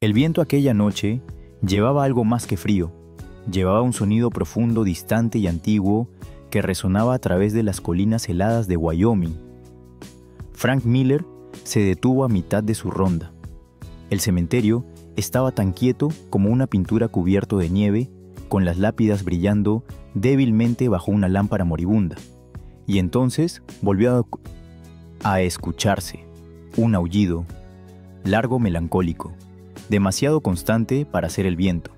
El viento aquella noche llevaba algo más que frío. Llevaba un sonido profundo, distante y antiguo que resonaba a través de las colinas heladas de Wyoming. Frank Miller se detuvo a mitad de su ronda. El cementerio estaba tan quieto como una pintura cubierto de nieve, con las lápidas brillando débilmente bajo una lámpara moribunda. Y entonces volvió a escucharse un aullido, largo, melancólico, demasiado constante para ser el viento.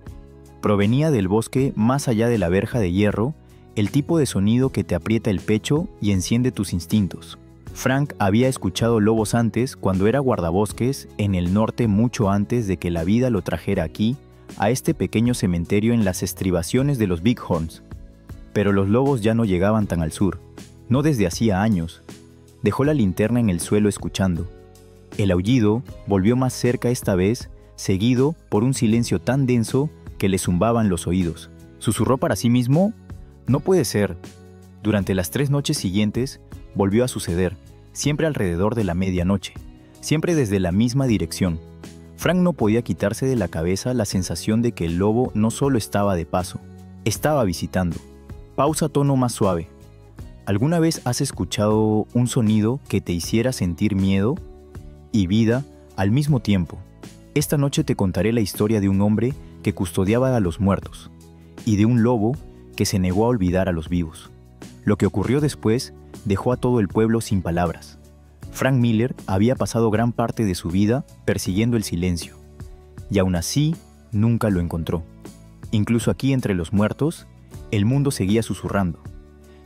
Provenía del bosque más allá de la verja de hierro, el tipo de sonido que te aprieta el pecho y enciende tus instintos. Frank había escuchado lobos antes cuando era guardabosques en el norte, mucho antes de que la vida lo trajera aquí, a este pequeño cementerio en las estribaciones de los Bighorns. Pero los lobos ya no llegaban tan al sur, no desde hacía años. Dejó la linterna en el suelo escuchando. El aullido volvió más cerca esta vez, seguido por un silencio tan denso que le zumbaban los oídos. Susurró para sí mismo: «No puede ser». Durante las 3 noches siguientes volvió a suceder, siempre alrededor de la medianoche, siempre desde la misma dirección. Frank no podía quitarse de la cabeza la sensación de que el lobo no solo estaba de paso, estaba visitando. Pausa, tono más suave. ¿Alguna vez has escuchado un sonido que te hiciera sentir miedo y vida al mismo tiempo? Esta noche te contaré la historia de un hombre que custodiaba a los muertos y de un lobo que se negó a olvidar a los vivos. Lo que ocurrió después dejó a todo el pueblo sin palabras. Frank Miller había pasado gran parte de su vida persiguiendo el silencio, y aún así nunca lo encontró. Incluso aquí entre los muertos, el mundo seguía susurrando.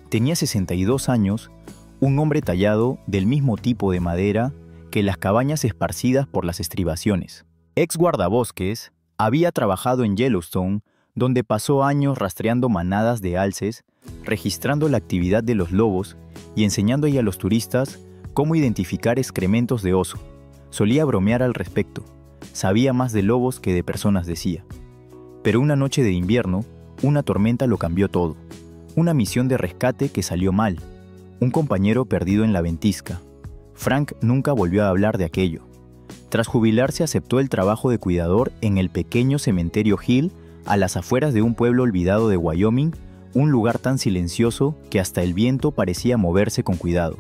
Tenía 62 años, un hombre tallado del mismo tipo de madera que las cabañas esparcidas por las estribaciones. Ex guardabosques, había trabajado en Yellowstone, donde pasó años rastreando manadas de alces, registrando la actividad de los lobos y enseñando a los turistas cómo identificar excrementos de oso. Solía bromear al respecto. Sabía más de lobos que de personas, decía. Pero una noche de invierno, una tormenta lo cambió todo. Una misión de rescate que salió mal. Un compañero perdido en la ventisca. Frank nunca volvió a hablar de aquello. Tras jubilarse, aceptó el trabajo de cuidador en el pequeño cementerio Hill, a las afueras de un pueblo olvidado de Wyoming, un lugar tan silencioso que hasta el viento parecía moverse con cuidado.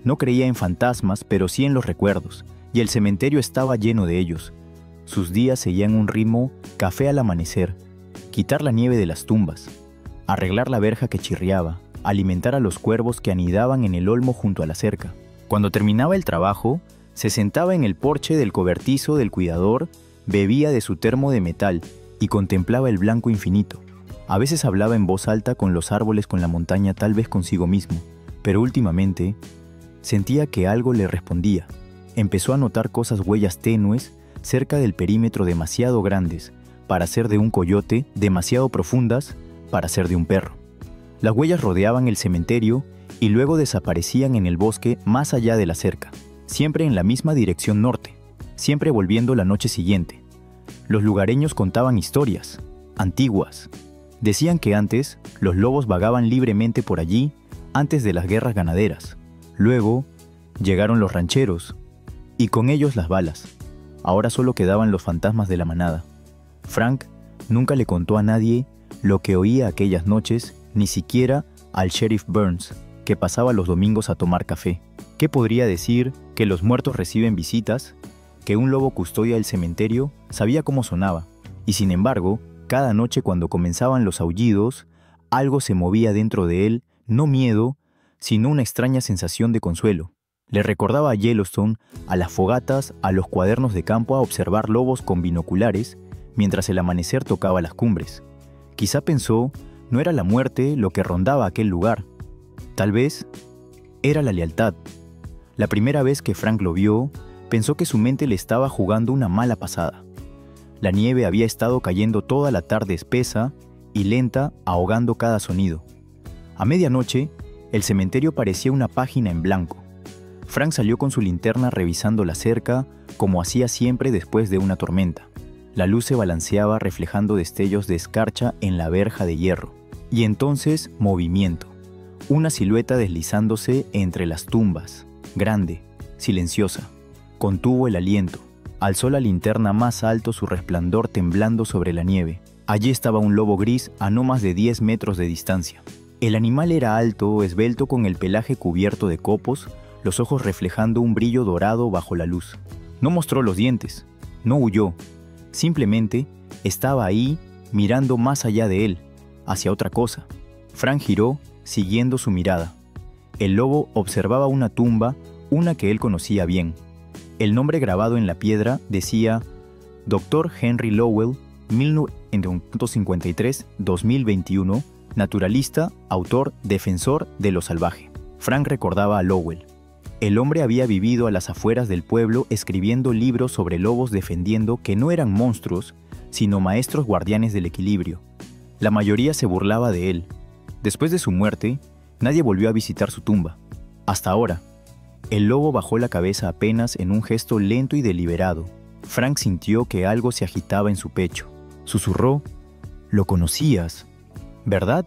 No creía en fantasmas, pero sí en los recuerdos, y el cementerio estaba lleno de ellos. Sus días seguían un ritmo: café al amanecer, quitar la nieve de las tumbas, arreglar la verja que chirriaba, alimentar a los cuervos que anidaban en el olmo junto a la cerca. Cuando terminaba el trabajo, se sentaba en el porche del cobertizo del cuidador, bebía de su termo de metal y contemplaba el blanco infinito. A veces hablaba en voz alta con los árboles, con la montaña, tal vez consigo mismo, pero últimamente sentía que algo le respondía. Empezó a notar huellas tenues cerca del perímetro, demasiado grandes para ser de un coyote, demasiado profundas para ser de un perro. Las huellas rodeaban el cementerio y luego desaparecían en el bosque más allá de la cerca, siempre en la misma dirección norte, siempre volviendo la noche siguiente. Los lugareños contaban historias antiguas. Decían que antes los lobos vagaban libremente por allí antes de las guerras ganaderas. Luego llegaron los rancheros y con ellos las balas. Ahora solo quedaban los fantasmas de la manada. Frank nunca le contó a nadie lo que oía aquellas noches, ni siquiera al sheriff Burns, que pasaba los domingos a tomar café. ¿Qué podría decir? Que los muertos reciben visitas, que un lobo custodia el cementerio. Sabía cómo sonaba, y sin embargo, cada noche cuando comenzaban los aullidos, algo se movía dentro de él, no miedo, sino una extraña sensación de consuelo. Le recordaba a Yellowstone, a las fogatas, a los cuadernos de campo, a observar lobos con binoculares, mientras el amanecer tocaba las cumbres. Quizá pensó, no era la muerte lo que rondaba aquel lugar. Tal vez era la lealtad. La primera vez que Frank lo vio, pensó que su mente le estaba jugando una mala pasada. La nieve había estado cayendo toda la tarde, espesa y lenta, ahogando cada sonido. A medianoche, el cementerio parecía una página en blanco. Frank salió con su linterna revisando la cerca, como hacía siempre después de una tormenta. La luz se balanceaba reflejando destellos de escarcha en la verja de hierro. Y entonces, movimiento. Una silueta deslizándose entre las tumbas, grande, silenciosa. Contuvo el aliento. Alzó la linterna más alto, su resplandor temblando sobre la nieve. Allí estaba un lobo gris a no más de 10 metros de distancia. El animal era alto, esbelto, con el pelaje cubierto de copos, los ojos reflejando un brillo dorado bajo la luz. No mostró los dientes, no huyó, simplemente estaba ahí mirando más allá de él, hacia otra cosa. Frank giró, siguiendo su mirada. El lobo observaba una tumba, una que él conocía bien. El nombre grabado en la piedra decía Dr. Henry Lowell, 1953-2021, naturalista, autor, defensor de lo salvaje. Frank recordaba a Lowell. El hombre había vivido a las afueras del pueblo escribiendo libros sobre lobos, defendiendo que no eran monstruos, sino maestros guardianes del equilibrio. La mayoría se burlaba de él. Después de su muerte, nadie volvió a visitar su tumba. Hasta ahora. El lobo bajó la cabeza apenas en un gesto lento y deliberado. Frank sintió que algo se agitaba en su pecho. Susurró: «¿Lo conocías, verdad?».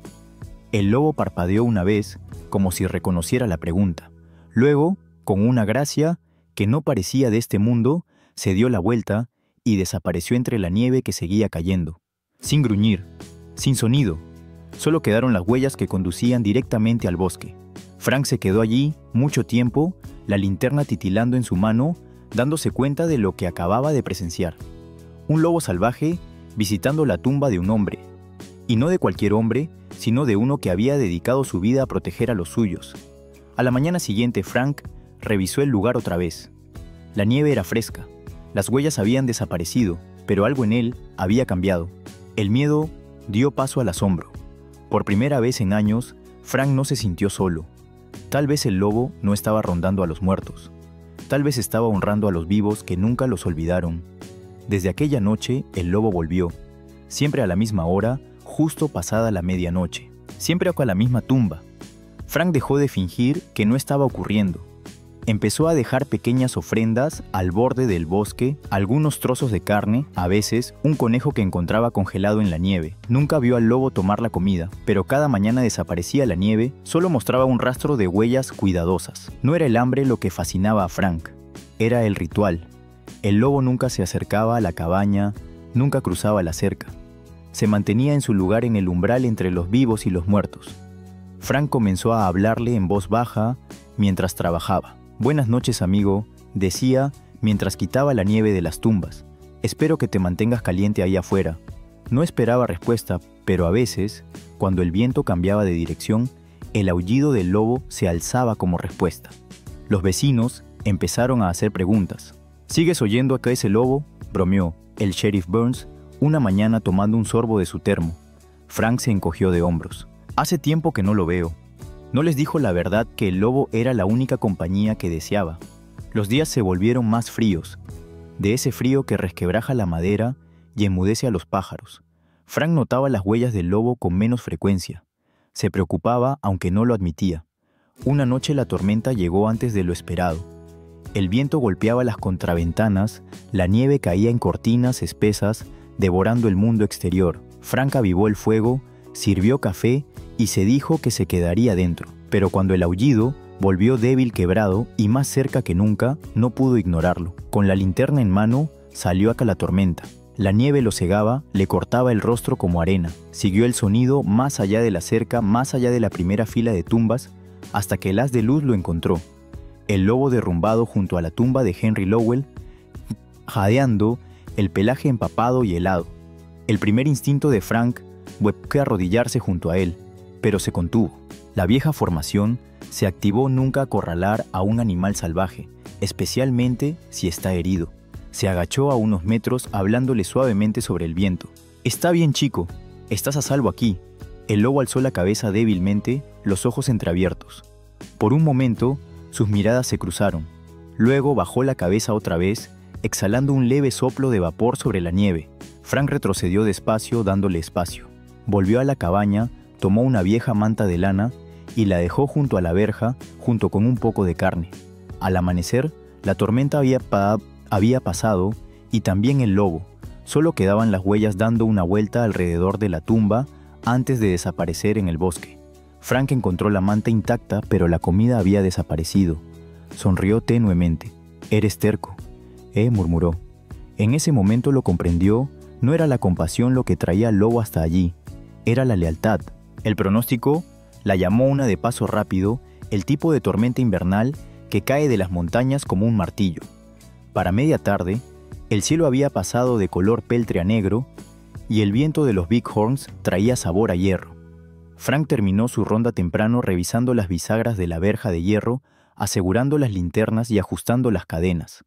El lobo parpadeó una vez, como si reconociera la pregunta. Luego, con una gracia que no parecía de este mundo, se dio la vuelta y desapareció entre la nieve que seguía cayendo. Sin gruñir, sin sonido, solo quedaron las huellas que conducían directamente al bosque. Frank se quedó allí mucho tiempo, la linterna titilando en su mano, dándose cuenta de lo que acababa de presenciar. Un lobo salvaje visitando la tumba de un hombre. Y no de cualquier hombre, sino de uno que había dedicado su vida a proteger a los suyos. A la mañana siguiente, Frank revisó el lugar otra vez. La nieve era fresca, las huellas habían desaparecido, pero algo en él había cambiado. El miedo dio paso al asombro. Por primera vez en años, Frank no se sintió solo. Tal vez el lobo no estaba rondando a los muertos. Tal vez estaba honrando a los vivos que nunca los olvidaron. Desde aquella noche, el lobo volvió. Siempre a la misma hora, justo pasada la medianoche. Siempre a la misma tumba. Frank dejó de fingir que no estaba ocurriendo. Empezó a dejar pequeñas ofrendas al borde del bosque, algunos trozos de carne, a veces un conejo que encontraba congelado en la nieve. Nunca vio al lobo tomar la comida, pero cada mañana desaparecía la nieve, solo mostraba un rastro de huellas cuidadosas. No era el hambre lo que fascinaba a Frank, era el ritual. El lobo nunca se acercaba a la cabaña, nunca cruzaba la cerca. Se mantenía en su lugar en el umbral entre los vivos y los muertos. Frank comenzó a hablarle en voz baja mientras trabajaba. «Buenas noches, amigo», decía mientras quitaba la nieve de las tumbas. «Espero que te mantengas caliente ahí afuera». No esperaba respuesta, pero a veces, cuando el viento cambiaba de dirección, el aullido del lobo se alzaba como respuesta. Los vecinos empezaron a hacer preguntas. «¿Sigues oyendo acá ese lobo?», bromeó el sheriff Burns una mañana tomando un sorbo de su termo. Frank se encogió de hombros. «Hace tiempo que no lo veo». No les dijo la verdad que el lobo era la única compañía que deseaba. Los días se volvieron más fríos, de ese frío que resquebraja la madera y enmudece a los pájaros. Frank notaba las huellas del lobo con menos frecuencia. Se preocupaba, aunque no lo admitía. Una noche la tormenta llegó antes de lo esperado. El viento golpeaba las contraventanas, la nieve caía en cortinas espesas, devorando el mundo exterior. Frank avivó el fuego, sirvió café y se dijo que se quedaría dentro. Pero cuando el aullido volvió débil, quebrado y más cerca que nunca, no pudo ignorarlo. Con la linterna en mano, salió a la tormenta. La nieve lo cegaba, le cortaba el rostro como arena. Siguió el sonido más allá de la cerca, más allá de la primera fila de tumbas, hasta que el haz de luz lo encontró. El lobo derrumbado junto a la tumba de Henry Lowell, jadeando, el pelaje empapado y helado. El primer instinto de Frank fue arrodillarse junto a él, pero se contuvo. La vieja formación se activó: nunca acorralar a un animal salvaje, especialmente si está herido. Se agachó a unos metros hablándole suavemente sobre el viento. «Está bien, chico, estás a salvo aquí». El lobo alzó la cabeza débilmente, los ojos entreabiertos. Por un momento, sus miradas se cruzaron. Luego bajó la cabeza otra vez, exhalando un leve soplo de vapor sobre la nieve. Frank retrocedió despacio, dándole espacio. Volvió a la cabaña, tomó una vieja manta de lana y la dejó junto a la verja, junto con un poco de carne. Al amanecer, la tormenta había pasado y también el lobo. Solo quedaban las huellas dando una vuelta alrededor de la tumba antes de desaparecer en el bosque. Frank encontró la manta intacta, pero la comida había desaparecido. Sonrió tenuemente. «Eres terco», murmuró. En ese momento lo comprendió, no era la compasión lo que traía al lobo hasta allí, era la lealtad. El pronóstico la llamó una de paso rápido, el tipo de tormenta invernal que cae de las montañas como un martillo. Para media tarde, el cielo había pasado de color peltre a negro y el viento de los bighorns traía sabor a hierro. Frank terminó su ronda temprano revisando las bisagras de la verja de hierro, asegurando las linternas y ajustando las cadenas.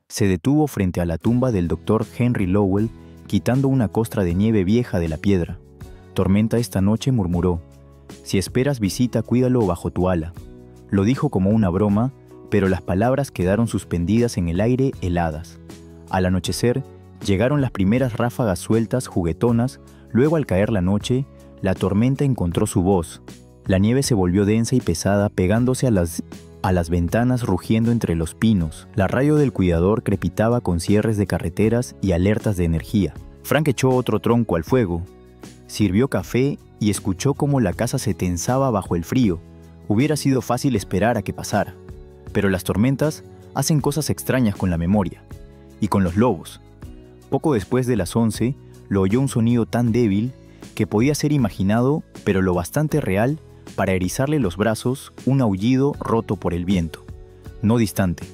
Se detuvo frente a la tumba del Dr. Henry Lowell, quitando una costra de nieve vieja de la piedra. «Tormenta esta noche», murmuró. «Si esperas visita, cuídalo bajo tu ala». Lo dijo como una broma, pero las palabras quedaron suspendidas en el aire heladas. Al anochecer, llegaron las primeras ráfagas sueltas, juguetonas. Luego, al caer la noche, la tormenta encontró su voz. La nieve se volvió densa y pesada, pegándose a las ventanas, rugiendo entre los pinos. La radio del cuidador crepitaba con cierres de carreteras y alertas de energía. Frank echó otro tronco al fuego, sirvió café y escuchó cómo la casa se tensaba bajo el frío. Hubiera sido fácil esperar a que pasara. Pero las tormentas hacen cosas extrañas con la memoria. Y con los lobos. Poco después de las 11, lo oyó un sonido tan débil que podía ser imaginado, pero lo bastante real para erizarle los brazos, un aullido roto por el viento. No distante,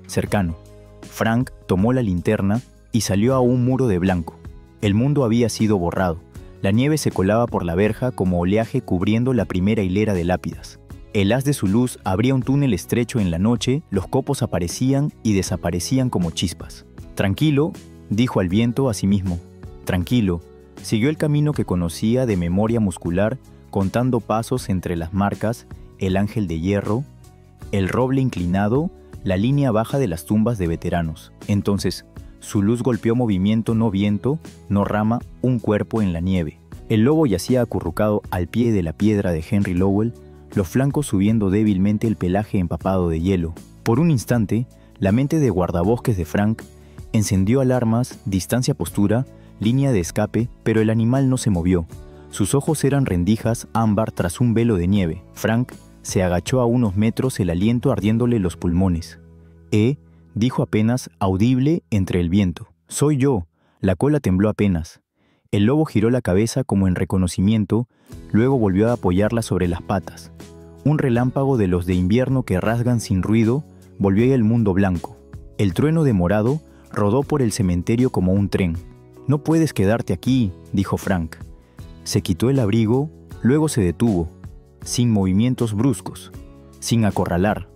cercano. Frank tomó la linterna y salió a un muro de blanco. El mundo había sido borrado. La nieve se colaba por la verja como oleaje cubriendo la primera hilera de lápidas. El haz de su luz abría un túnel estrecho en la noche, los copos aparecían y desaparecían como chispas. «Tranquilo», dijo al viento a sí mismo. «Tranquilo». Siguió el camino que conocía de memoria muscular, contando pasos entre las marcas, el ángel de hierro, el roble inclinado, la línea baja de las tumbas de veteranos. Entonces, su luz golpeó movimiento, no viento, no rama, un cuerpo en la nieve. El lobo yacía acurrucado al pie de la piedra de Henry Lowell, los flancos subiendo débilmente el pelaje empapado de hielo. Por un instante, la mente de guardabosques de Frank encendió alarmas, distancia, postura, línea de escape, pero el animal no se movió. Sus ojos eran rendijas ámbar tras un velo de nieve. Frank se agachó a unos metros, el aliento ardiéndole los pulmones. Dijo apenas audible entre el viento. «Soy yo». La cola tembló apenas. El lobo giró la cabeza como en reconocimiento, luego volvió a apoyarla sobre las patas. Un relámpago de los de invierno que rasgan sin ruido volvió el mundo blanco. El trueno demorado rodó por el cementerio como un tren. «No puedes quedarte aquí», dijo Frank. Se quitó el abrigo, luego se detuvo, sin movimientos bruscos, sin acorralar.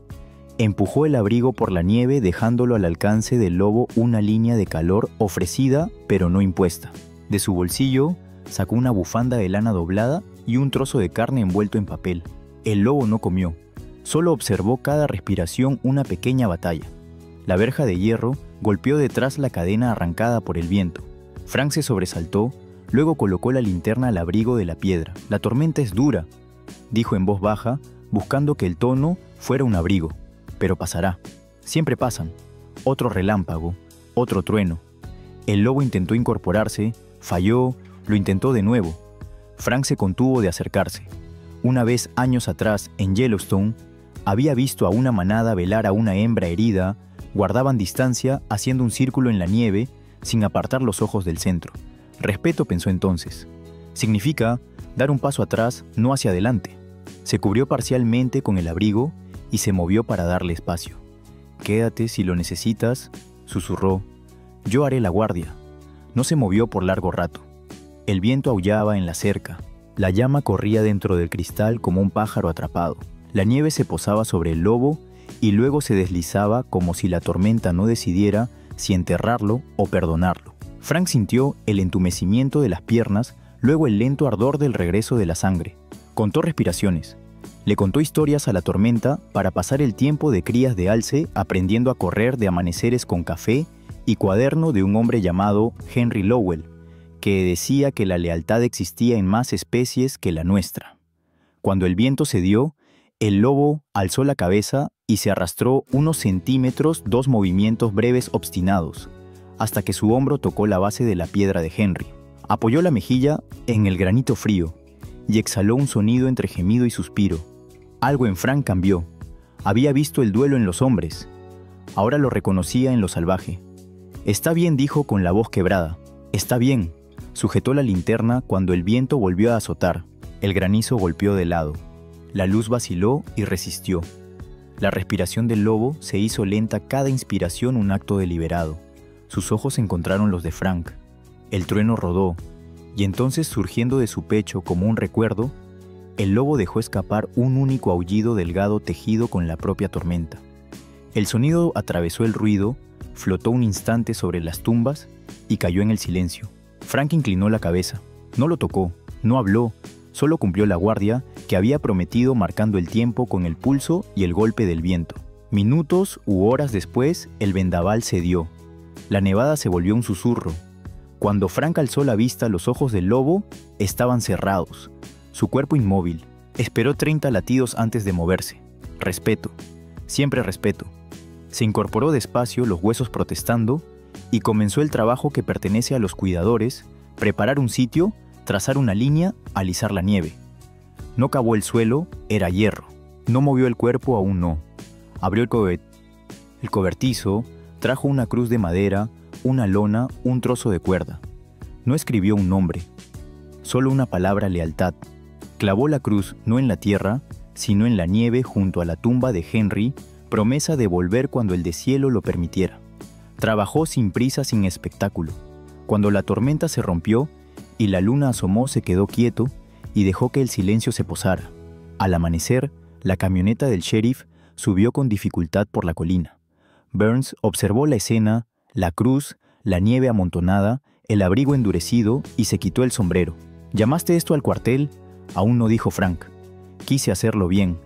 Empujó el abrigo por la nieve, dejándolo al alcance del lobo una línea de calor ofrecida pero no impuesta. De su bolsillo sacó una bufanda de lana doblada y un trozo de carne envuelto en papel. El lobo no comió, solo observó cada respiración una pequeña batalla. La verja de hierro golpeó detrás la cadena arrancada por el viento. Frank se sobresaltó, luego colocó la linterna al abrigo de la piedra. «La tormenta es dura», dijo en voz baja, buscando que el tono fuera un abrigo. «Pero pasará. Siempre pasan». Otro relámpago, otro trueno. El lobo intentó incorporarse, falló, lo intentó de nuevo. Frank se contuvo de acercarse. Una vez años atrás, en Yellowstone, había visto a una manada velar a una hembra herida, guardaban distancia haciendo un círculo en la nieve sin apartar los ojos del centro. Respeto, pensó entonces. Significa dar un paso atrás, no hacia adelante. Se cubrió parcialmente con el abrigo y se movió para darle espacio. «Quédate si lo necesitas», susurró. «Yo haré la guardia». No se movió por largo rato. El viento aullaba en la cerca. La llama corría dentro del cristal como un pájaro atrapado. La nieve se posaba sobre el lobo y luego se deslizaba como si la tormenta no decidiera si enterrarlo o perdonarlo. Frank sintió el entumecimiento de las piernas, luego el lento ardor del regreso de la sangre. Contó respiraciones. Le contó historias a la tormenta para pasar el tiempo de crías de alce aprendiendo a correr, de amaneceres con café y cuaderno de un hombre llamado Henry Lowell, que decía que la lealtad existía en más especies que la nuestra. Cuando el viento cedió, el lobo alzó la cabeza y se arrastró unos centímetros, 2 movimientos breves obstinados, hasta que su hombro tocó la base de la piedra de Henry. Apoyó la mejilla en el granito frío y exhaló un sonido entre gemido y suspiro. Algo en Frank cambió. Había visto el duelo en los hombres. Ahora lo reconocía en lo salvaje. «Está bien», dijo con la voz quebrada. «Está bien». Sujetó la linterna cuando el viento volvió a azotar. El granizo golpeó de lado. La luz vaciló y resistió. La respiración del lobo se hizo lenta, cada inspiración un acto deliberado. Sus ojos encontraron los de Frank. El trueno rodó, y entonces, surgiendo de su pecho como un recuerdo, el lobo dejó escapar un único aullido delgado tejido con la propia tormenta. El sonido atravesó el ruido, flotó un instante sobre las tumbas y cayó en el silencio. Frank inclinó la cabeza. No lo tocó, no habló, solo cumplió la guardia que había prometido, marcando el tiempo con el pulso y el golpe del viento. Minutos u horas después, el vendaval cedió. La nevada se volvió un susurro. Cuando Frank alzó la vista, los ojos del lobo estaban cerrados, su cuerpo inmóvil. Esperó 30 latidos antes de moverse. Respeto, siempre respeto. Se incorporó despacio, los huesos protestando, y comenzó el trabajo que pertenece a los cuidadores: preparar un sitio, trazar una línea, alisar la nieve. No cavó el suelo, era hierro. No movió el cuerpo, aún no. Abrió el cobertizo, trajo una cruz de madera, una lona, un trozo de cuerda. No escribió un nombre, solo una palabra: lealtad. Clavó la cruz no en la tierra, sino en la nieve junto a la tumba de Henry, promesa de volver cuando el deshielo lo permitiera. Trabajó sin prisa, sin espectáculo. Cuando la tormenta se rompió y la luna asomó, se quedó quieto y dejó que el silencio se posara. Al amanecer, la camioneta del sheriff subió con dificultad por la colina. Burns observó la escena, la cruz, la nieve amontonada, el abrigo endurecido, y se quitó el sombrero. «¿Llamaste esto al cuartel?», aún no dijo Frank. «Quise hacerlo bien».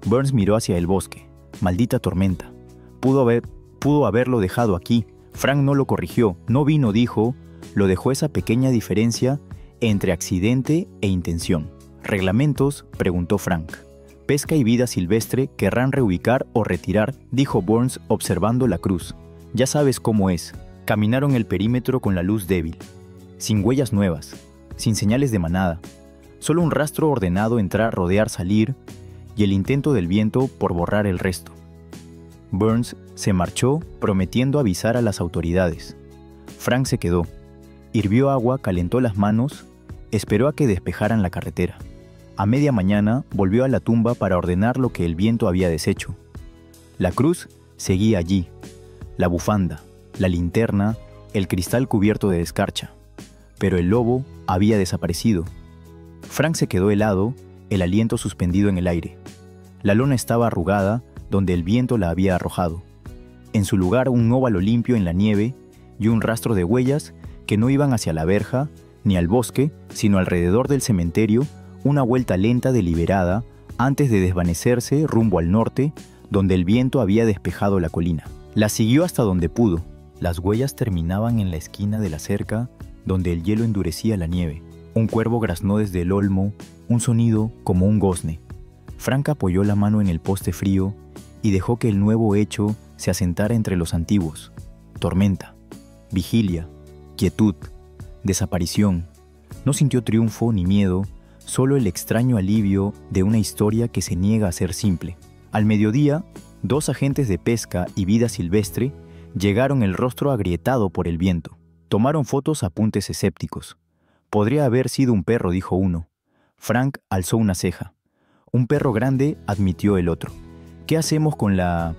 Burns miró hacia el bosque. Maldita tormenta. Pudo haberlo dejado aquí. Frank no lo corrigió. No vino, dijo. Lo dejó esa pequeña diferencia entre accidente e intención. «¿Reglamentos?», preguntó Frank. «Pesca y vida silvestre querrán reubicar o retirar», dijo Burns observando la cruz. «Ya sabes cómo es». Caminaron el perímetro con la luz débil, sin huellas nuevas, sin señales de manada, solo un rastro ordenado: entrar, rodear, salir, y el intento del viento por borrar el resto. Burns se marchó prometiendo avisar a las autoridades. Frank se quedó. Hirvió agua, calentó las manos, esperó a que despejaran la carretera. A media mañana volvió a la tumba para ordenar lo que el viento había deshecho. La cruz seguía allí, la bufanda, la linterna, el cristal cubierto de escarcha. Pero el lobo había desaparecido. Frank se quedó helado, el aliento suspendido en el aire. La lona estaba arrugada donde el viento la había arrojado. En su lugar, un óvalo limpio en la nieve y un rastro de huellas que no iban hacia la verja ni al bosque, sino alrededor del cementerio, una vuelta lenta, deliberada, antes de desvanecerse rumbo al norte, donde el viento había despejado la colina. La siguió hasta donde pudo. Las huellas terminaban en la esquina de la cerca, donde el hielo endurecía la nieve. Un cuervo graznó desde el olmo, un sonido como un gozne. Frank apoyó la mano en el poste frío y dejó que el nuevo hecho se asentara entre los antiguos. Tormenta, vigilia, quietud, desaparición. No sintió triunfo ni miedo, solo el extraño alivio de una historia que se niega a ser simple. Al mediodía, 2 agentes de pesca y vida silvestre llegaron, el rostro agrietado por el viento. Tomaron fotos, apuntes escépticos. «Podría haber sido un perro», dijo uno. Frank alzó una ceja. «Un perro grande», admitió el otro. «¿Qué hacemos con la...?»,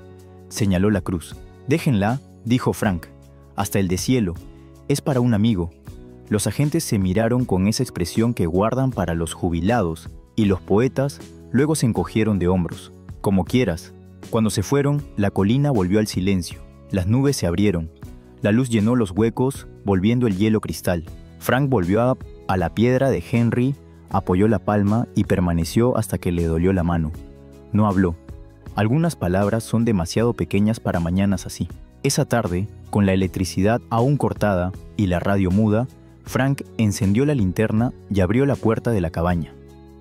señaló la cruz. «Déjenla», dijo Frank. «Hasta el deshielo. Es para un amigo». Los agentes se miraron con esa expresión que guardan para los jubilados, y los poetas luego se encogieron de hombros. «Como quieras». Cuando se fueron, la colina volvió al silencio. Las nubes se abrieron. La luz llenó los huecos, volviendo el hielo cristal. Frank volvió a la piedra de Henry, apoyó la palma y permaneció hasta que le dolió la mano. No habló. Algunas palabras son demasiado pequeñas para mañanas así. Esa tarde, con la electricidad aún cortada y la radio muda, Frank encendió la linterna y abrió la puerta de la cabaña.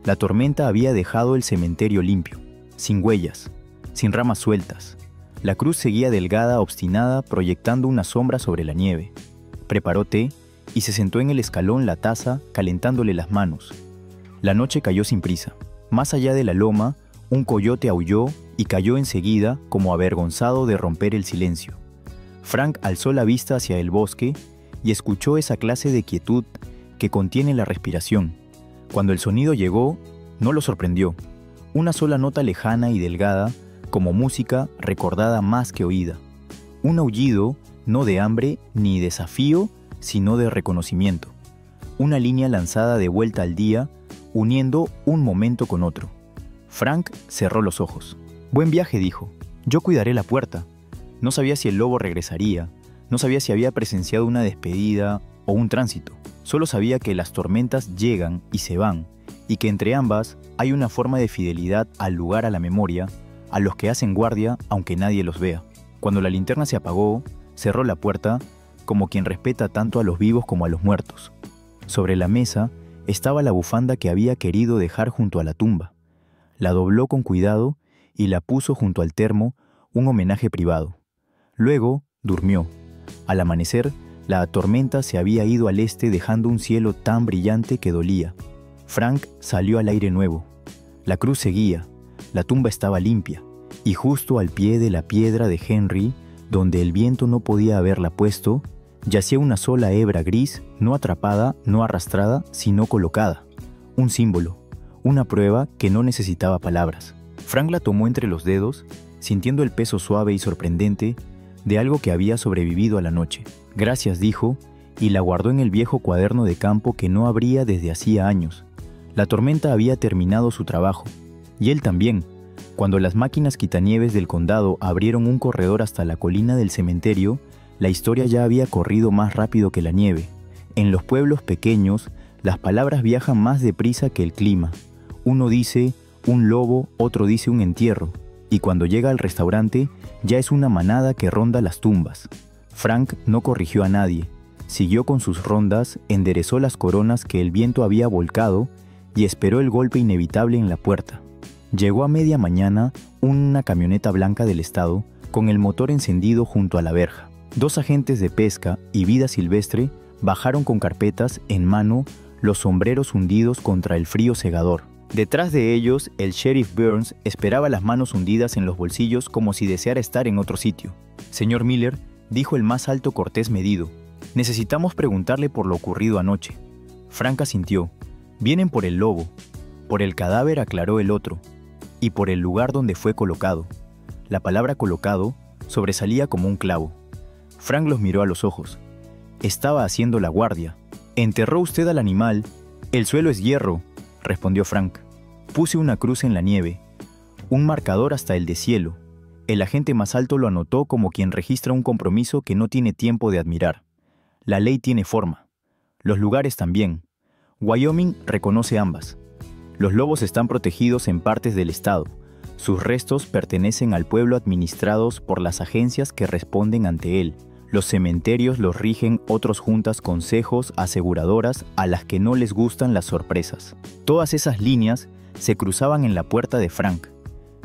La tormenta había dejado el cementerio limpio, sin huellas, sin ramas sueltas. La cruz seguía delgada, obstinada, proyectando una sombra sobre la nieve. Preparó té y se sentó en el escalón, la taza calentándole las manos. La noche cayó sin prisa. Más allá de la loma, un coyote aulló y cayó enseguida, como avergonzado de romper el silencio. Frank alzó la vista hacia el bosque y escuchó esa clase de quietud que contiene la respiración. Cuando el sonido llegó, no lo sorprendió. Una sola nota lejana y delgada, como música recordada más que oída. Un aullido, no de hambre ni desafío, sino de reconocimiento. Una línea lanzada de vuelta al día, uniendo un momento con otro. Frank cerró los ojos. «Buen viaje», dijo. «Yo cuidaré la puerta». No sabía si el lobo regresaría, no sabía si había presenciado una despedida o un tránsito. Solo sabía que las tormentas llegan y se van, y que entre ambas hay una forma de fidelidad al lugar, a la memoria, a los que hacen guardia aunque nadie los vea. Cuando la linterna se apagó, cerró la puerta, como quien respeta tanto a los vivos como a los muertos. Sobre la mesa estaba la bufanda que había querido dejar junto a la tumba. La dobló con cuidado y la puso junto al termo, un homenaje privado. Luego durmió. Al amanecer, la tormenta se había ido al este dejando un cielo tan brillante que dolía. Frank salió al aire nuevo. La cruz seguía, la tumba estaba limpia, y justo al pie de la piedra de Henry, donde el viento no podía haberla puesto, yacía una sola hebra gris, no atrapada, no arrastrada, sino colocada. Un símbolo, una prueba que no necesitaba palabras. Frank la tomó entre los dedos, sintiendo el peso suave y sorprendente de algo que había sobrevivido a la noche. «Gracias», dijo, y la guardó en el viejo cuaderno de campo que no abría desde hacía años. La tormenta había terminado su trabajo, y él también. Cuando las máquinas quitanieves del condado abrieron un corredor hasta la colina del cementerio, la historia ya había corrido más rápido que la nieve. En los pueblos pequeños, las palabras viajan más deprisa que el clima. Uno dice un lobo, otro dice un entierro, y cuando llega al restaurante, ya es una manada que ronda las tumbas. Frank no corrigió a nadie. Siguió con sus rondas, enderezó las coronas que el viento había volcado y esperó el golpe inevitable en la puerta. Llegó a media mañana una camioneta blanca del estado con el motor encendido junto a la verja. 2 agentes de pesca y vida silvestre bajaron con carpetas en mano, los sombreros hundidos contra el frío cegador. Detrás de ellos, el sheriff Burns esperaba las manos hundidas en los bolsillos como si deseara estar en otro sitio. «Señor Miller», dijo el más alto cortés medido, «necesitamos preguntarle por lo ocurrido anoche». Frank asintió. «Vienen por el lobo». «Por el cadáver», aclaró el otro, «y por el lugar donde fue colocado». La palabra colocado sobresalía como un clavo. Frank los miró a los ojos. «Estaba haciendo la guardia». «¿Enterró usted al animal?» «El suelo es hierro», respondió Frank. «Puse una cruz en la nieve, un marcador hasta el deshielo». El agente más alto lo anotó como quien registra un compromiso que no tiene tiempo de admirar. La ley tiene forma. Los lugares también. Wyoming reconoce ambas. Los lobos están protegidos en partes del estado. Sus restos pertenecen al pueblo administrados por las agencias que responden ante él. Los cementerios los rigen otros juntas, consejos, aseguradoras a las que no les gustan las sorpresas. Todas esas líneas se cruzaban en la puerta de Frank.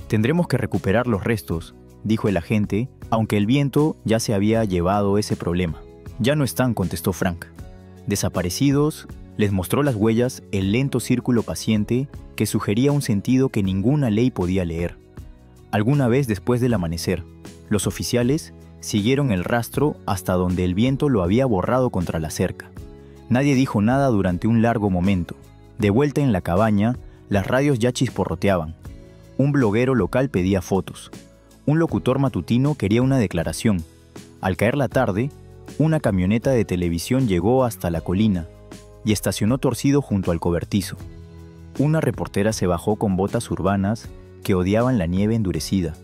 «Tendremos que recuperar los restos», dijo el agente, aunque el viento ya se había llevado ese problema. «Ya no están», contestó Frank. «Desaparecidos», les mostró las huellas, el lento círculo paciente que sugería un sentido que ninguna ley podía leer. Alguna vez después del amanecer, los oficiales siguieron el rastro hasta donde el viento lo había borrado contra la cerca. Nadie dijo nada durante un largo momento. De vuelta en la cabaña, las radios ya chisporroteaban. Un bloguero local pedía fotos. Un locutor matutino quería una declaración. Al caer la tarde, una camioneta de televisión llegó hasta la colina y estacionó torcido junto al cobertizo. Una reportera se bajó con botas urbanas que odiaban la nieve endurecida.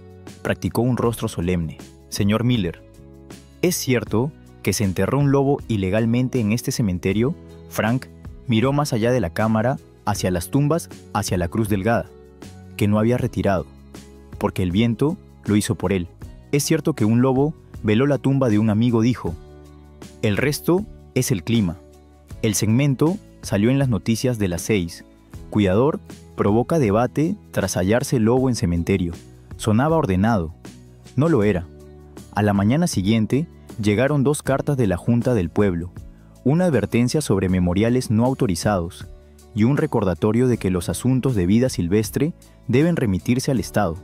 Practicó un rostro solemne. «Señor Miller, ¿es cierto que se enterró un lobo ilegalmente en este cementerio?» Frank miró más allá de la cámara, hacia las tumbas, hacia la cruz delgada, que no había retirado, porque el viento lo hizo por él. «Es cierto que un lobo veló la tumba de un amigo», dijo. «El resto es el clima». El segmento salió en las noticias de las 6. Cuidador provoca debate tras hallarse lobo en cementerio. Sonaba ordenado. No lo era. A la mañana siguiente llegaron 2 cartas de la Junta del Pueblo, una advertencia sobre memoriales no autorizados y un recordatorio de que los asuntos de vida silvestre deben remitirse al Estado.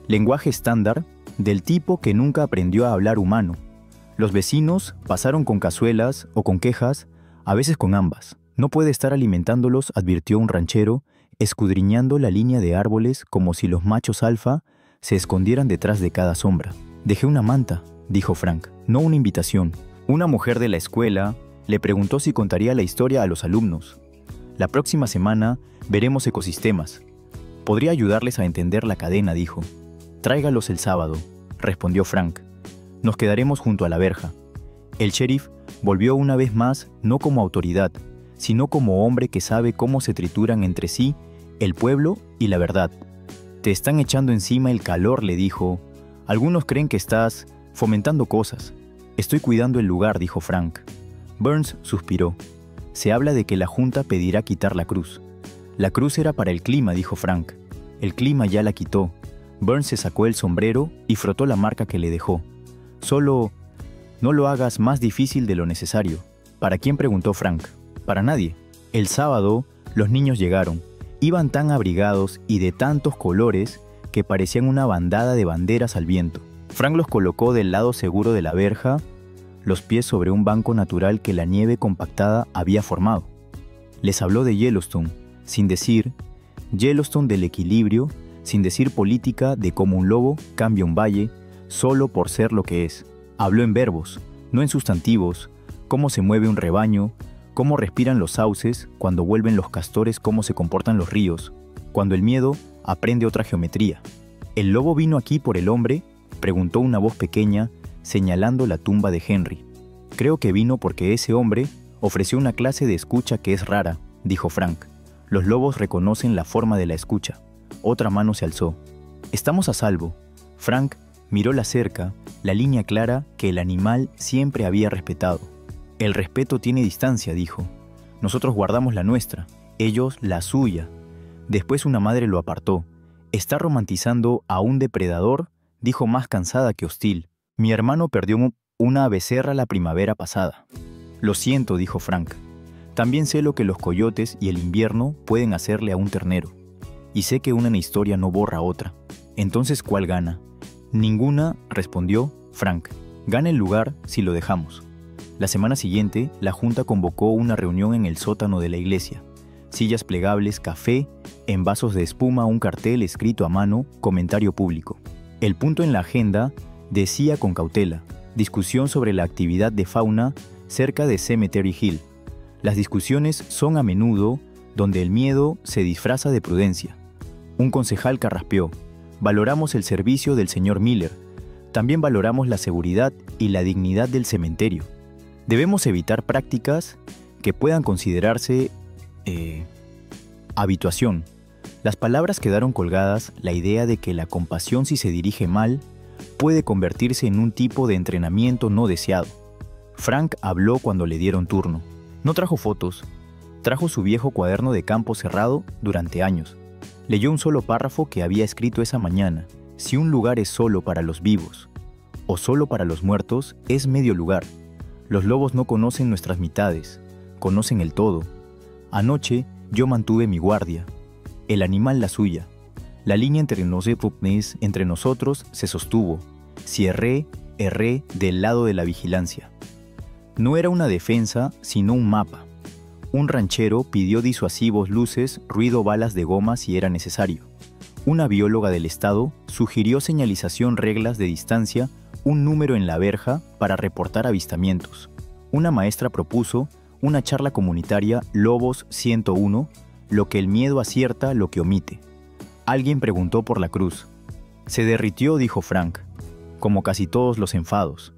Lenguaje estándar del tipo que nunca aprendió a hablar humano. Los vecinos pasaron con cazuelas o con quejas, a veces con ambas. No puede estar alimentándolos, advirtió un ranchero, escudriñando la línea de árboles como si los machos alfa se escondieran detrás de cada sombra. Dejé una manta, dijo Frank, no una invitación. Una mujer de la escuela le preguntó si contaría la historia a los alumnos. La próxima semana veremos ecosistemas. Podría ayudarles a entender la cadena, dijo. Tráigalos el sábado, respondió Frank. Nos quedaremos junto a la verja. El sheriff volvió una vez más no como autoridad, sino como hombre que sabe cómo se trituran entre sí el pueblo y la verdad. Te están echando encima el calor, le dijo. Algunos creen que estás fomentando cosas. Estoy cuidando el lugar, dijo Frank. Burns suspiró. Se habla de que la Junta pedirá quitar la cruz. La cruz era para el clima, dijo Frank. El clima ya la quitó. Burns se sacó el sombrero y frotó la marca que le dejó. Solo no lo hagas más difícil de lo necesario. ¿Para quién?, preguntó Frank. Para nadie. El sábado, los niños llegaron. Iban tan abrigados y de tantos colores que parecían una bandada de banderas al viento. Frank los colocó del lado seguro de la verja, los pies sobre un banco natural que la nieve compactada había formado. Les habló de Yellowstone, sin decir Yellowstone del equilibrio, sin decir política de cómo un lobo cambia un valle, solo por ser lo que es. Habló en verbos, no en sustantivos, cómo se mueve un rebaño, cómo respiran los sauces, cuando vuelven los castores, cómo se comportan los ríos, cuando el miedo aprende otra geometría. ¿El lobo vino aquí por el hombre?, preguntó una voz pequeña, señalando la tumba de Henry. Creo que vino porque ese hombre ofreció una clase de escucha que es rara, dijo Frank. Los lobos reconocen la forma de la escucha. Otra mano se alzó. Estamos a salvo. Frank miró la cerca, la línea clara que el animal siempre había respetado. El respeto tiene distancia, dijo. Nosotros guardamos la nuestra, ellos la suya. Después una madre lo apartó. ¿Está romantizando a un depredador?, dijo más cansada que hostil. Mi hermano perdió una becerra la primavera pasada. Lo siento, dijo Frank. También sé lo que los coyotes y el invierno pueden hacerle a un ternero. Y sé que una historia no borra otra. Entonces, ¿cuál gana? Ninguna, respondió Frank. Gana el lugar si lo dejamos. La semana siguiente, la Junta convocó una reunión en el sótano de la iglesia. Sillas plegables, café, en vasos de espuma, un cartel escrito a mano, comentario público. El punto en la agenda decía con cautela: discusión sobre la actividad de fauna cerca de Cemetery Hill. Las discusiones son a menudo donde el miedo se disfraza de prudencia. Un concejal carraspeó: valoramos el servicio del señor Miller. También valoramos la seguridad y la dignidad del cementerio. Debemos evitar prácticas que puedan considerarse habituación. Las palabras quedaron colgadas, la idea de que la compasión, si se dirige mal, puede convertirse en un tipo de entrenamiento no deseado. Frank habló cuando le dieron turno. No trajo fotos, trajo su viejo cuaderno de campo cerrado durante años. Leyó un solo párrafo que había escrito esa mañana. Si un lugar es solo para los vivos o solo para los muertos, es medio lugar. Los lobos no conocen nuestras mitades, conocen el todo. Anoche yo mantuve mi guardia, el animal la suya. La línea entre nosotros se sostuvo. Si erré del lado de la vigilancia. No era una defensa, sino un mapa. Un ranchero pidió disuasivos luces, ruido, balas de goma si era necesario. Una bióloga del estado sugirió señalización, reglas de distancia, un número en la verja para reportar avistamientos. Una maestra propuso una charla comunitaria Lobos 101, lo que el miedo acierta, lo que omite. Alguien preguntó por la cruz. Se derritió, dijo Frank, como casi todos los enfados.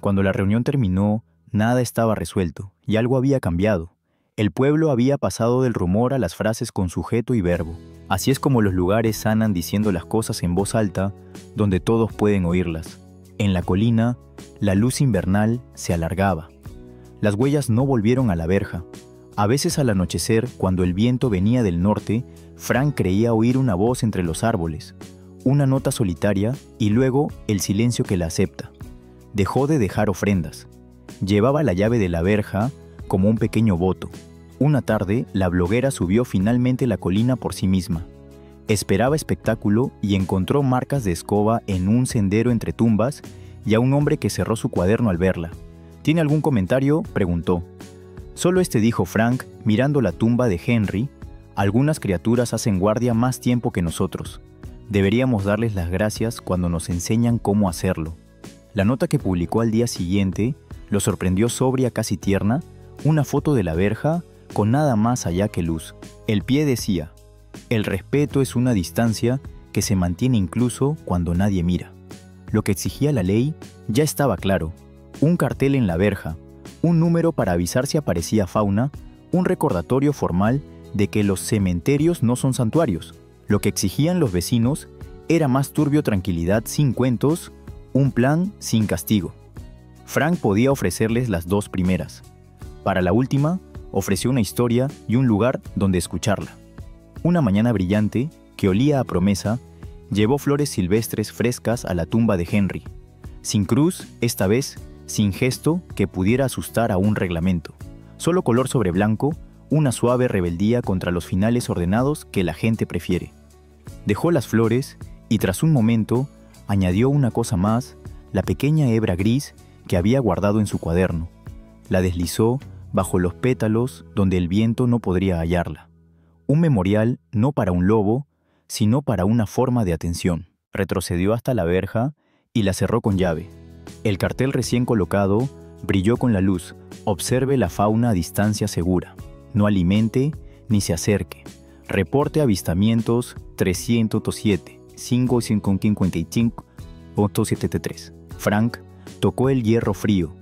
Cuando la reunión terminó, nada estaba resuelto y algo había cambiado. El pueblo había pasado del rumor a las frases con sujeto y verbo. Así es como los lugares sanan diciendo las cosas en voz alta, donde todos pueden oírlas. En la colina, la luz invernal se alargaba. Las huellas no volvieron a la verja. A veces al anochecer, cuando el viento venía del norte, Frank creía oír una voz entre los árboles, una nota solitaria y luego el silencio que la acepta. Dejó de dejar ofrendas. Llevaba la llave de la verja como un pequeño voto. Una tarde, la bloguera subió finalmente la colina por sí misma. Esperaba espectáculo y encontró marcas de escoba en un sendero entre tumbas y a un hombre que cerró su cuaderno al verla. ¿Tiene algún comentario?, preguntó. Solo este, dijo Frank, mirando la tumba de Henry. Algunas criaturas hacen guardia más tiempo que nosotros. Deberíamos darles las gracias cuando nos enseñan cómo hacerlo. La nota que publicó al día siguiente lo sorprendió sobria, casi tierna, una foto de la verja con nada más allá que luz. El pie decía: el respeto es una distancia que se mantiene incluso cuando nadie mira. Lo que exigía la ley ya estaba claro. Un cartel en la verja, un número para avisar si aparecía fauna, un recordatorio formal de que los cementerios no son santuarios. Lo que exigían los vecinos era más turbio tranquilidad sin cuentos, un plan sin castigo. Frank podía ofrecerles las dos primeras. Para la última, ofreció una historia y un lugar donde escucharla. Una mañana brillante, que olía a promesa, llevó flores silvestres frescas a la tumba de Henry. Sin cruz, esta vez, sin gesto que pudiera asustar a un reglamento. Solo color sobre blanco, una suave rebeldía contra los finales ordenados que la gente prefiere. Dejó las flores y tras un momento añadió una cosa más, la pequeña hebra gris que había guardado en su cuaderno. La deslizó bajo los pétalos donde el viento no podría hallarla. Un memorial no para un lobo, sino para una forma de atención. Retrocedió hasta la verja y la cerró con llave. El cartel recién colocado brilló con la luz. Observe la fauna a distancia segura. No alimente ni se acerque. Reporte avistamientos 307, 555, 873. Frank tocó el hierro frío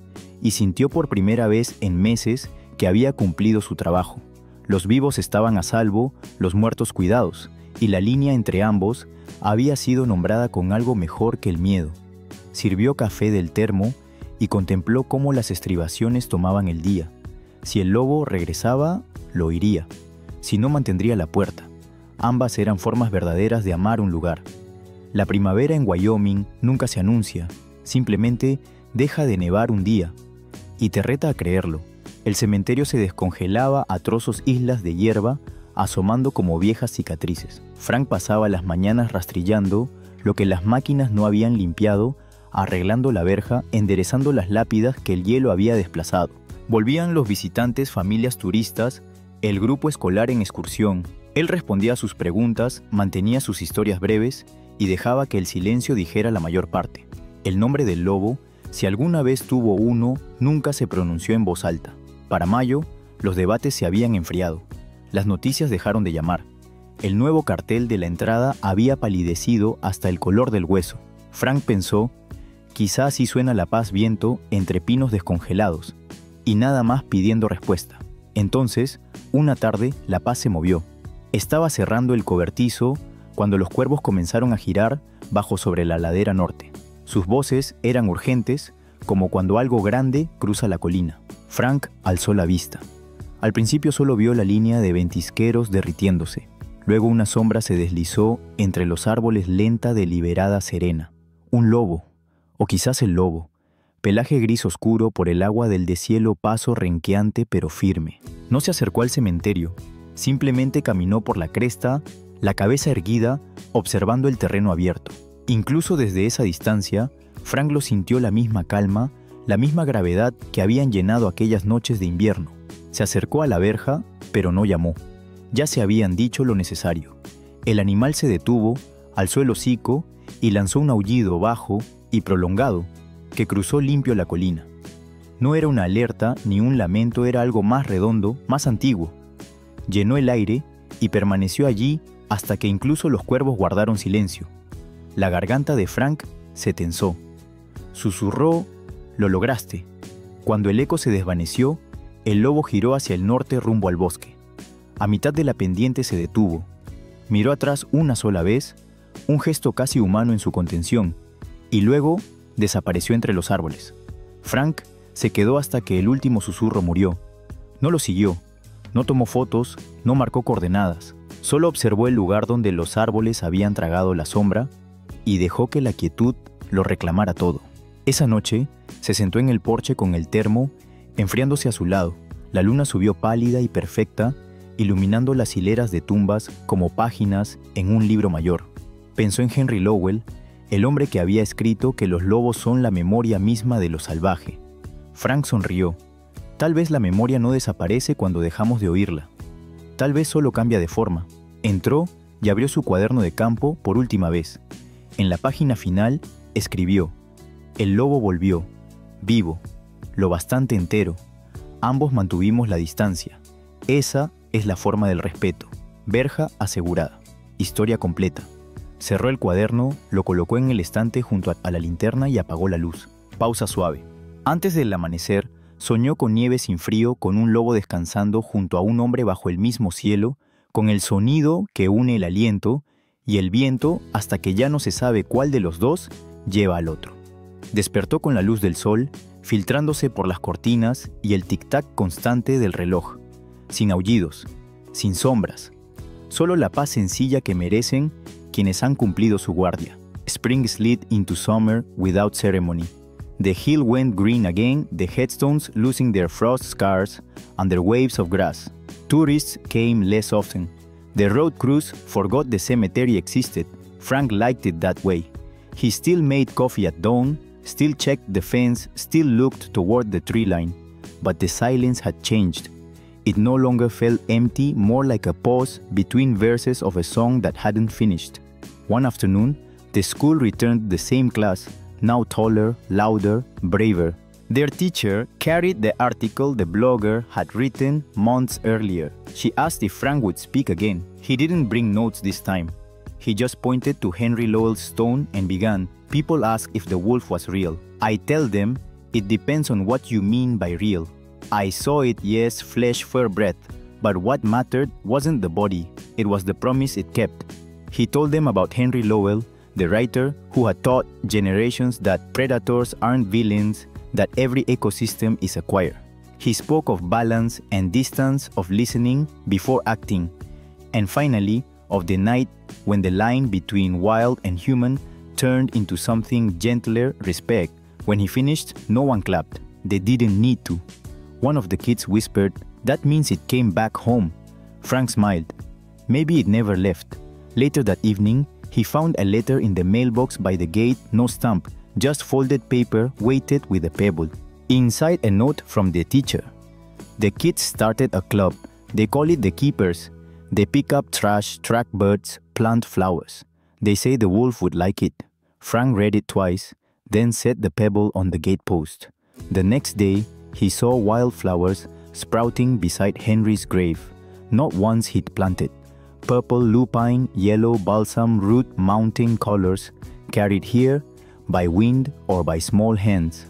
y sintió por primera vez en meses que había cumplido su trabajo. Los vivos estaban a salvo, los muertos cuidados, y la línea entre ambos había sido nombrada con algo mejor que el miedo. Sirvió café del termo y contempló cómo las estribaciones tomaban el día. Si el lobo regresaba, lo oiría. Si no, mantendría la puerta. Ambas eran formas verdaderas de amar un lugar. La primavera en Wyoming nunca se anuncia, simplemente deja de nevar un día. Y te reta a creerlo. El cementerio se descongelaba a trozos islas de hierba, asomando como viejas cicatrices. Frank pasaba las mañanas rastrillando lo que las máquinas no habían limpiado, arreglando la verja, enderezando las lápidas que el hielo había desplazado. Volvían los visitantes, familias turistas, el grupo escolar en excursión. Él respondía a sus preguntas, mantenía sus historias breves y dejaba que el silencio dijera la mayor parte. El nombre del lobo, si alguna vez tuvo uno, nunca se pronunció en voz alta. Para mayo, los debates se habían enfriado. Las noticias dejaron de llamar. El nuevo cartel de la entrada había palidecido hasta el color del hueso. Frank pensó: quizá así suena la paz viento entre pinos descongelados, y nada más pidiendo respuesta. Entonces, una tarde, la paz se movió. Estaba cerrando el cobertizo cuando los cuervos comenzaron a girar bajo sobre la ladera norte. Sus voces eran urgentes, como cuando algo grande cruza la colina. Frank alzó la vista. Al principio solo vio la línea de ventisqueros derritiéndose. Luego una sombra se deslizó entre los árboles, lenta, deliberada, serena. Un lobo, o quizás el lobo. Pelaje gris oscuro por el agua del deshielo, paso renqueante pero firme. No se acercó al cementerio, simplemente caminó por la cresta, la cabeza erguida, observando el terreno abierto. Incluso desde esa distancia, Frank lo sintió la misma calma, la misma gravedad que habían llenado aquellas noches de invierno. Se acercó a la verja, pero no llamó. Ya se habían dicho lo necesario. El animal se detuvo, alzó el hocico y lanzó un aullido bajo y prolongado que cruzó limpio la colina. No era una alerta ni un lamento, era algo más redondo, más antiguo. Llenó el aire y permaneció allí hasta que incluso los cuervos guardaron silencio. La garganta de Frank se tensó. Susurró: «Lo lograste». Cuando el eco se desvaneció, el lobo giró hacia el norte rumbo al bosque. A mitad de la pendiente se detuvo. Miró atrás una sola vez, un gesto casi humano en su contención, y luego desapareció entre los árboles. Frank se quedó hasta que el último susurro murió. No lo siguió, no tomó fotos, no marcó coordenadas. Solo observó el lugar donde los árboles habían tragado la sombra y dejó que la quietud lo reclamara todo. Esa noche se sentó en el porche con el termo, enfriándose a su lado. La luna subió pálida y perfecta, iluminando las hileras de tumbas como páginas en un libro mayor. Pensó en Henry Lowell, el hombre que había escrito que los lobos son la memoria misma de lo salvaje. Frank sonrió. Tal vez la memoria no desaparece cuando dejamos de oírla. Tal vez solo cambia de forma. Entró y abrió su cuaderno de campo por última vez. En la página final escribió: el lobo volvió, vivo, lo bastante entero. Ambos mantuvimos la distancia. Esa es la forma del respeto. Verja asegurada. Historia completa. Cerró el cuaderno, lo colocó en el estante junto a la linterna y apagó la luz. Pausa suave. Antes del amanecer, soñó con nieve sin frío, con un lobo descansando junto a un hombre bajo el mismo cielo, con el sonido que une el aliento y el viento hasta que ya no se sabe cuál de los dos lleva al otro. Despertó con la luz del sol, filtrándose por las cortinas y el tic-tac constante del reloj. Sin aullidos, sin sombras. Solo la paz sencilla que merecen quienes han cumplido su guardia. Spring slid into summer without ceremony. The hill went green again, the headstones losing their frost scars under waves of grass. Tourists came less often. The road crews forgot the cemetery existed. Frank liked it that way. He still made coffee at dawn, still checked the fence, still looked toward the tree line. But the silence had changed. It no longer felt empty, more like a pause between verses of a song that hadn't finished. One afternoon, the school returned to the same class, now taller, louder, braver. Their teacher carried the article the blogger had written months earlier. She asked if Frank would speak again. He didn't bring notes this time. He just pointed to Henry Lowell's stone and began. People ask if the wolf was real. I tell them, it depends on what you mean by real. I saw it, yes, flesh, fur, breath. But what mattered wasn't the body, it was the promise it kept. He told them about Henry Lowell, the writer who had taught generations that predators aren't villains, that every ecosystem is a choir. He spoke of balance and distance, of listening before acting, and finally, of the night when the line between wild and human turned into something gentler, respect. When he finished, no one clapped. They didn't need to. One of the kids whispered, "That means it came back home." Frank smiled. Maybe it never left. Later that evening, he found a letter in the mailbox by the gate, no stamp, just folded paper weighted with a pebble. Inside, a note from the teacher. The kids started a club. They call it the Keepers. They pick up trash, track birds, plant flowers. They say the wolf would like it. Frank read it twice, then set the pebble on the gatepost. The next day, he saw wildflowers sprouting beside Henry's grave, not ones he'd planted. Purple lupine, yellow balsam root mounting colors, carried here by wind or by small hands.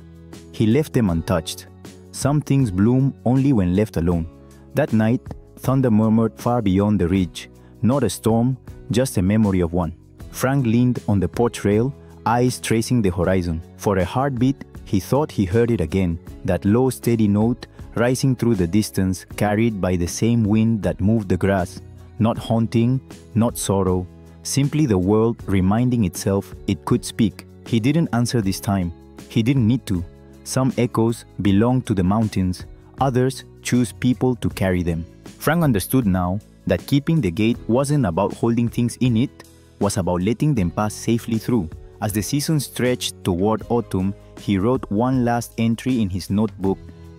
He left them untouched. Some things bloom only when left alone. That night, thunder murmured far beyond the ridge. Not a storm, just a memory of one. Frank leaned on the porch rail, eyes tracing the horizon. For a heartbeat, he thought he heard it again, that low, steady note rising through the distance, carried by the same wind that moved the grass. Not haunting, not sorrow, simply the world reminding itself it could speak. He didn't answer this time. He didn't need to. Some echoes belong to the mountains, others choose people to carry them. Frank understood now that keeping the gate wasn't about holding things in it, was about letting them pass safely through. As the season stretched toward autumn, he wrote one last entry in his notebook.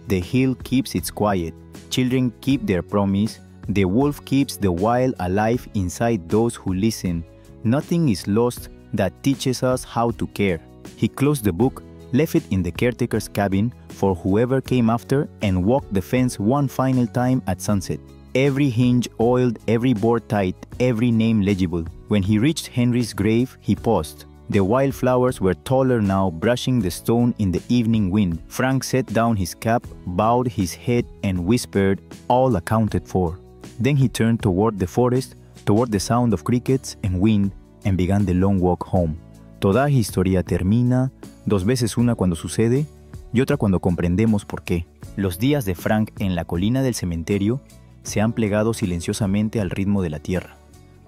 The hill keeps its quiet. Children keep their promise. The wolf keeps the wild alive inside those who listen. Nothing is lost that teaches us how to care. He closed the book, left it in the caretaker's cabin for whoever came after, and walked the fence one final time at sunset. Every hinge oiled, every board tight, every name legible. When he reached Henry's grave, he paused. The wildflowers were taller now, brushing the stone in the evening wind. Frank set down his cap, bowed his head, and whispered, "All accounted for." Then he turned toward the forest, toward the sound of crickets and wind, and began the long walk home. Toda historia termina, dos veces, una cuando sucede y otra cuando comprendemos por qué. Los días de Frank en la colina del cementerio se han plegado silenciosamente al ritmo de la tierra.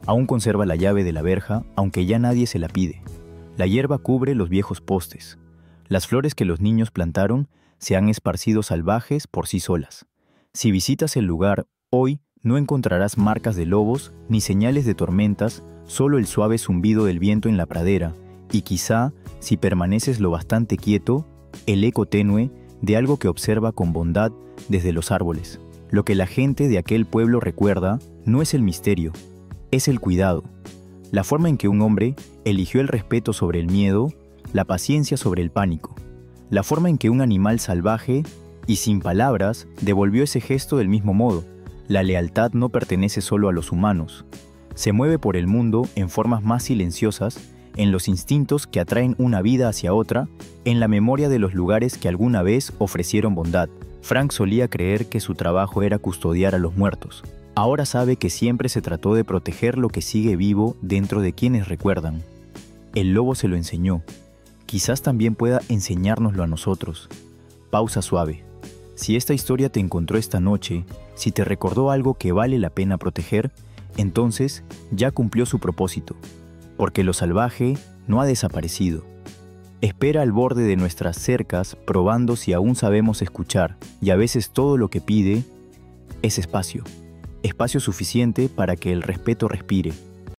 Aún conserva la llave de la verja, aunque ya nadie se la pide. La hierba cubre los viejos postes. Las flores que los niños plantaron se han esparcido salvajes por sí solas. Si visitas el lugar, hoy no encontrarás marcas de lobos ni señales de tormentas, solo el suave zumbido del viento en la pradera y quizá, si permaneces lo bastante quieto, el eco tenue de algo que observa con bondad desde los árboles. Lo que la gente de aquel pueblo recuerda no es el misterio, es el cuidado. La forma en que un hombre eligió el respeto sobre el miedo, la paciencia sobre el pánico. La forma en que un animal salvaje y sin palabras devolvió ese gesto del mismo modo. La lealtad no pertenece solo a los humanos. Se mueve por el mundo en formas más silenciosas, en los instintos que atraen una vida hacia otra, en la memoria de los lugares que alguna vez ofrecieron bondad. Frank solía creer que su trabajo era custodiar a los muertos. Ahora sabe que siempre se trató de proteger lo que sigue vivo dentro de quienes recuerdan. El lobo se lo enseñó. Quizás también pueda enseñárnoslo a nosotros. Pausa suave. Si esta historia te encontró esta noche, si te recordó algo que vale la pena proteger, entonces ya cumplió su propósito, porque lo salvaje no ha desaparecido. Espera al borde de nuestras cercas probando si aún sabemos escuchar, y a veces todo lo que pide es espacio. Espacio suficiente para que el respeto respire.